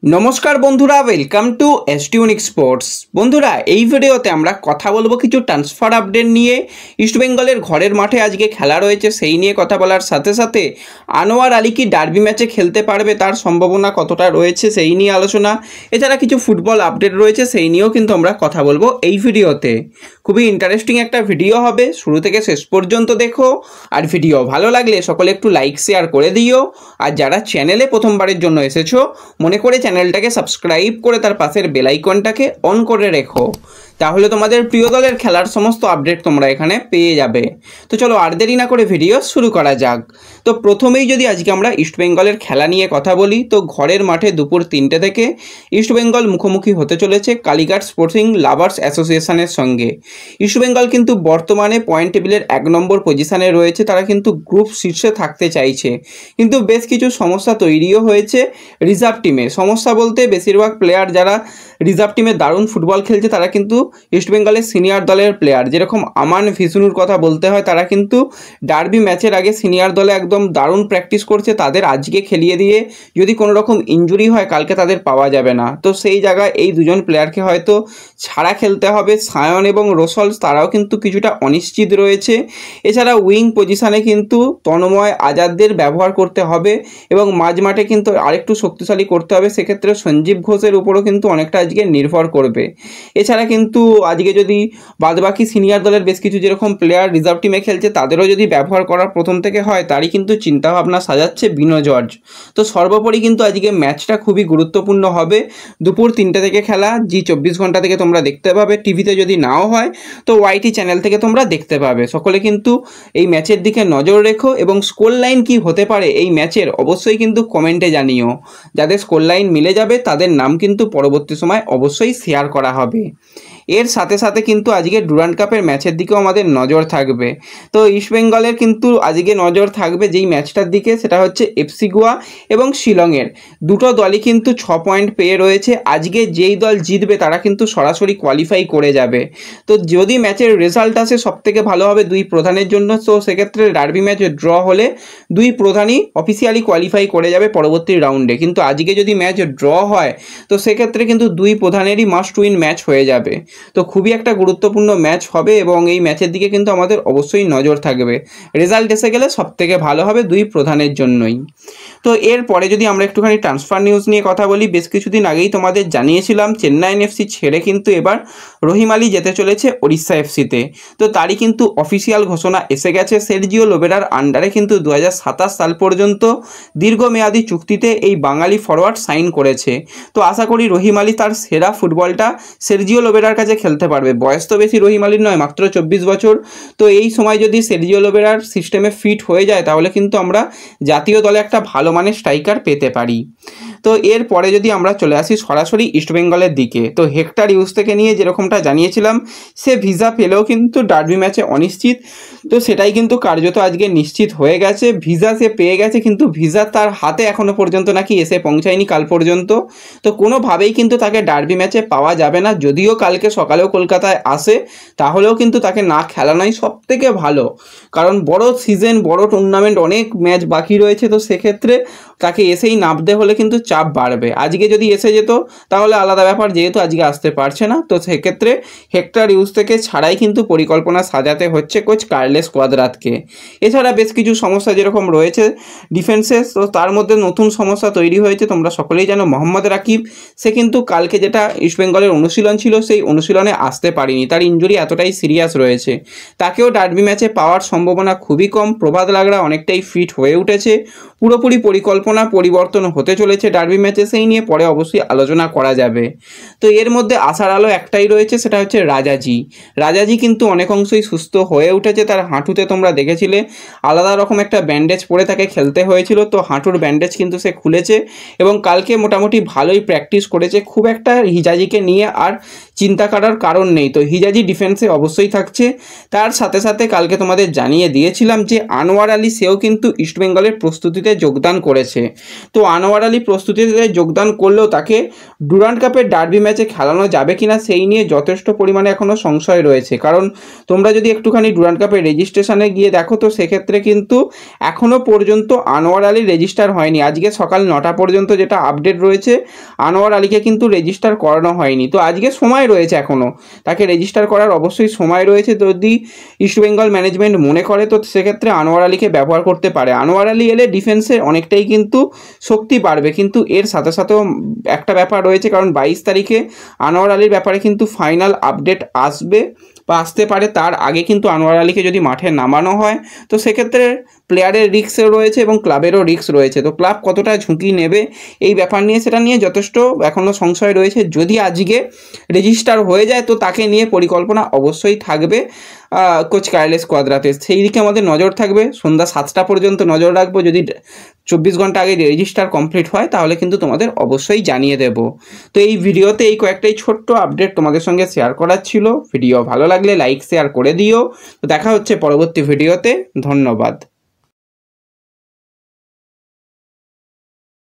नमस्कार बंधुरा welcome to एसटीयूनिक sports. बंधुरा এই ভিডিওতে আমরা কথা বলবো কিছু ট্রান্সফার আপডেট নিয়ে। ইস্ট বেঙ্গলের ঘরের মাঠে আজকে খেলা রয়েছে, সেই নিয়ে কথা বলার সাথে সাথে আনোয়ার আলী কি ডার্বি ম্যাচে খেলতে পারবে, তার সম্ভাবনা কতটা রয়েছে সেই নিয়ে আলোচনা। এছাড়া কিছু ফুটবল আপডেট রয়েছে, সেই নিয়েও কিন্তু আমরা কথা বলবো এই ভিডিওতে। খুবই ইন্টারেস্টিং একটা ভিডিও হবে, শুরু থেকে শেষ পর্যন্ত দেখো। আর ভিডিও ভালো লাগলে সকলে একটু লাইক শেয়ার করে দিও। আর যারা চ্যানেলে প্রথমবারের জন্য এসেছো মনে করে চ্যানেলটাকে সাবস্ক্রাইব করে তার পাশের বেল আইকনটাকে অন করে রেখো, তাহলে তোমাদের প্রিয় দলের খেলার সমস্ত আপডেট তোমরা এখানে পেয়ে যাবে। তো চলো আর দেরি না করে ভিডিও শুরু করা যাক। তো প্রথমেই যদি আজকে আমরা ইস্ট বেঙ্গলের খেলা নিয়ে কথা বলি, তো ঘরের মাঠে দুপুর 3টে থেকে ইস্ট বেঙ্গল মুখোমুখি হতে চলেছে কালীঘাট স্পোর্টিং লাভার্স অ্যাসোসিয়েশনের সঙ্গে। ইস্ট বেঙ্গল কিন্তু বর্তমানে পয়েন্ট টেবিলের 1 নম্বর পজিশনে রয়েছে, তারা কিন্তু গ্রুপ শীর্ষে থাকতে চাইছে, কিন্তু বেশ কিছু সমস্যা তৈরিও হয়েছে রিজার্ভ টিমে। সমস্যা বলতে বেশিরভাগ প্লেয়ার যারা রিজার্ভ টিমে দারুণ ফুটবল খেলছে তারা কিন্তু ইস্ট বেঙ্গলের সিনিয়র দলের প্লেয়ার, যেরকম আমান ভিষ্ণুর কথা বলতে হয়, তারা কিন্তু ডার্বি ম্যাচের আগে সিনিয়র দলে একদম দারুণ প্র্যাকটিস করছে। তাদের আজকে খেলিয়ে দিয়ে যদি কোনো রকম ইনজুরি হয় কালকে তাদের পাওয়া যাবে না, তো সেই জায়গায় এই দুজন প্লেয়ারকে হয়তো ছাড়া খেলতে হবে। সায়ন এবং রোসলস তারাও কিন্তু কিছুটা অনিশ্চিত রয়েছে। এছাড়া উইং পজিশানে কিন্তু তন্ময় আজাদদের ব্যবহার করতে হবে এবং মাঝ মাঠে কিন্তু আরেকটু শক্তিশালী করতে হবে, সেক্ষেত্রে সঞ্জীব ঘোষের উপরও কিন্তু অনেকটা আজকে নির্ভর করবে। এছাড়া কিন্তু আজকে যদি বাদবাকি সিনিয়র দলের বেশ কিছু যেরকম প্লেয়ার রিজার্ভ টিমে খেলছে তাদেরও যদি ব্যবহার করার প্রথম থেকে হয়, তারই কিন্তু চিন্তাভাবনা সাজাচ্ছে বিনো জর্জ। তো সর্বোপরি কিন্তু আজকে ম্যাচটা খুবই গুরুত্বপূর্ণ হবে। দুপুর 3টে থেকে খেলা, জি 24 ঘন্টা থেকে তোমরা দেখতে পাবে, টিভিতে যদি নাও হয় তো ওয়াইটি চ্যানেল থেকে তোমরা দেখতে পাবে। সকলে কিন্তু এই ম্যাচের দিকে নজর রেখো এবং স্কোর লাইন কী হতে পারে এই ম্যাচের অবশ্যই কিন্তু কমেন্টে জানিও। যাদের স্কোর লাইন মিলে যাবে তাদের নাম কিন্তু পরবর্তী সময় অবশ্যই শেয়ার করা হবে। এর সাথে সাথে কিন্তু আজকে ডুরান্ড কাপের ম্যাচের দিকেও আমাদের নজর থাকবে। তো ইস্ট বেঙ্গলের কিন্তু আজকে নজর থাকবে যেই ম্যাচটার দিকে, সেটা হচ্ছে এফসি গোয়া এবং শিলংয়ের। দুটো দলই কিন্তু 6 পয়েন্ট পেয়ে রয়েছে। আজকে যেই দল জিতবে তারা কিন্তু সরাসরি কোয়ালিফাই করে যাবে। তো যদি ম্যাচের রেজাল্ট আসে সবথেকে ভালো হবে দুই প্রধানের জন্য। তো সেক্ষেত্রে ডার্বি ম্যাচ ড্র হলে দুই প্রধানই অফিসিয়ালি কোয়ালিফাই করে যাবে পরবর্তী রাউন্ডে। কিন্তু আজকে যদি ম্যাচ ড্র হয় তো সেক্ষেত্রে কিন্তু দুই প্রধানেরই মাস্ট উইন ম্যাচ হয়ে যাবে। তো খুবই একটা গুরুত্বপূর্ণ ম্যাচ হবে এবং এই ম্যাচের দিকে কিন্তু আমাদের অবশ্যই নজর থাকবে। রেজাল্ট এসে গেলে সবথেকে ভালো হবে দুই প্রধানের জন্যই। তো এরপরে যদি আমরা একটুখানি ট্রান্সফার নিউজ নিয়ে কথা বলি, বেশ কিছুদিন আগেই তোমাদের জানিয়েছিলাম চেন্নাইন এফসি ছেড়ে কিন্তু এবার রহিম আলী যেতে চলেছে ওড়িশা এফসিতে। তো তারই কিন্তু অফিসিয়াল ঘোষণা এসে গেছে। সের্জিও লোবেরার আন্ডারে কিন্তু 2027 সাল পর্যন্ত দীর্ঘমেয়াদী চুক্তিতে এই বাঙালি ফরওয়ার্ড সাইন করেছে। তো আশা করি রহিম আলী তার সেরা ফুটবলটা সের্জিও লোবেরার কাছে খেলতে পারবে। বয়স তো বেশি রহিম আলীর নয়, মাত্র 24 বছর। তো এই সময় যদি সের্জিও লোবেরার সিস্টেমে ফিট হয়ে যায় তাহলে কিন্তু আমরা জাতীয় দলে একটা ভালো মানের স্ট্রাইকার পেতে পারি। তো এরপরে যদি আমরা চলে আসি সরাসরি ইস্টবেঙ্গলের দিকে, তো হেক্টর ইউজ থেকে নিয়ে যেরকমটা জানিয়েছিলাম সে ভিসা পেলেও কিন্তু ডার্বি ম্যাচে অনিশ্চিত। তো সেটাই কিন্তু কার্যত আজকে নিশ্চিত হয়ে গেছে। ভিসা সে পেয়ে গেছে, কিন্তু ভিসা তার হাতে এখনও পর্যন্ত নাকি এসে পৌঁছায়নি কাল পর্যন্ত। তো কোনোভাবেই কিন্তু তাকে ডার্বি ম্যাচে পাওয়া যাবে না। যদিও কালকে সকালেও কলকাতায় আসে তাহলেও কিন্তু তাকে না খেলানোই সব থেকে ভালো, কারণ বড় সিজন, বড় টুর্নামেন্ট, অনেক ম্যাচ বাকি রয়েছে। তো সেক্ষেত্রে তাকে এসেই নামতে হলে কিন্তু চাপ বাড়বে। আজকে যদি এসে যেত তাহলে আলাদা ব্যাপার, যেহেতু আজকে আসতে পারছে না। তো সেক্ষেত্রে হেক্টর ইউজ থেকে ছাড়াই কিন্তু পরিকল্পনা সাজাতে হচ্ছে কোচ কার্লেস কোয়াদ্রাতকে। এছাড়া বেশ কিছু সমস্যা যেরকম রয়েছে ডিফেন্সে, তো তার মধ্যে নতুন সমস্যা তৈরি হয়েছে। তোমরা সকলেই জানো মোহাম্মদ রাকিব, সে কিন্তু কালকে যেটা ইস্টবেঙ্গলের অনুশীলন ছিল সেই অনুশীলনে আসতে পারেনি, তার ইনজুরি এতটাই সিরিয়াস রয়েছে। তাকেও ডার্বি ম্যাচে পাওয়ার সম্ভাবনা খুবই কম। প্রভাত লাগড়া অনেকটাই ফিট হয়ে উঠেছে, পুরোপুরি পরিকল্পনা পরিবর্তন হতে চলেছে ডার্বি ম্যাচে, সেই নিয়ে পরে অবশ্যই আলোচনা করা যাবে। তো এর মধ্যে আশার আলো একটাই রয়েছে, সেটা হচ্ছে রাজাজি কিন্তু অনেক অংশই সুস্থ হয়ে উঠেছে। তার হাঁটুতে তোমরা দেখেছিলে আলাদা রকম একটা ব্যান্ডেজ পরে তাকে খেলতে হয়েছিল, তো হাঁটুর ব্যান্ডেজ কিন্তু সে খুলেছে এবং কালকে মোটামুটি ভালোই প্র্যাকটিস করেছে। খুব একটা হিজাজিকে নিয়ে আর চিন্তা করার কারণ নেই। তো হিজাজি ডিফেন্সে অবশ্যই থাকছে। তার সাথে সাথে কালকে তোমাদের জানিয়ে দিয়েছিলাম যে আনোয়ার আলী সেও কিন্তু ইস্টবেঙ্গলের প্রস্তুতিতে যোগদান করেছে। রয়েছে। তো আনোয়ার আলী প্রস্তুতিতে যোগদান করলেও তাকে ডুরান্ড কাপের ডার্বি ম্যাচে খেলানো যাবে কিনা সেই নিয়ে যথেষ্ট পরিমাণে এখনও সংশয় রয়েছে। কারণ তোমরা যদি একটুখানি ডুরান্ড কাপের রেজিস্ট্রেশনে গিয়ে দেখো তো সেক্ষেত্রে কিন্তু এখনও পর্যন্ত আনোয়ার আলী রেজিস্টার হয়নি। আজকে সকাল 9টা পর্যন্ত যেটা আপডেট রয়েছে, আনোয়ার আলীকে কিন্তু রেজিস্টার করানো হয়নি। তো আজকে সময় রয়েছে, এখনও তাকে রেজিস্টার করার অবশ্যই সময় রয়েছে। যদি ইস্টবেঙ্গল ম্যানেজমেন্ট মনে করে তো সেক্ষেত্রে আনোয়ার আলীকে ব্যবহার করতে পারে। আনোয়ার আলী এলে ডিফেন্সে অনেকটাই কিন্তু শক্তি বাড়বে, কিন্তু এর সাথে সাথেও একটা ব্যাপার রয়েছে, কারণ 22 তারিখে আনোয়ার আলীর ব্যাপারে কিন্তু ফাইনাল আপডেট আসবে বা আসতে পারে। তার আগে কিন্তু আনোয়ার আলীকে যদি মাঠে নামানো হয় তো সেক্ষেত্রে প্লেয়ারের রিস্কও রয়েছে এবং ক্লাবেরও রিস্ক রয়েছে। তো ক্লাব কতটা ঝুঁকি নেবে এই ব্যাপার নিয়ে, সেটা নিয়ে যথেষ্ট এখনও সংশয় রয়েছে। যদি আজকে রেজিস্টার হয়ে যায় তো তাকে নিয়ে পরিকল্পনা অবশ্যই থাকবে কোচ কার্লোস কোয়াদ্রাতে। সেই দিকে আমাদের নজর থাকবে। সন্ধ্যা 7টা পর্যন্ত নজর রাখবো। যদি 24 ঘন্টা আগে রেজিস্টার কমপ্লিট হয় তাহলে কিন্তু তোমাদের অবশ্যই জানিয়ে দেব। তো এই ভিডিওতে এই কয়েকটাই ছোট্ট আপডেট তোমাদের সঙ্গে শেয়ার করার ছিল। ভিডিও ভালো লাগলে লাইক শেয়ার করে দিও। তো দেখা হচ্ছে পরবর্তী ভিডিওতে। ধন্যবাদ।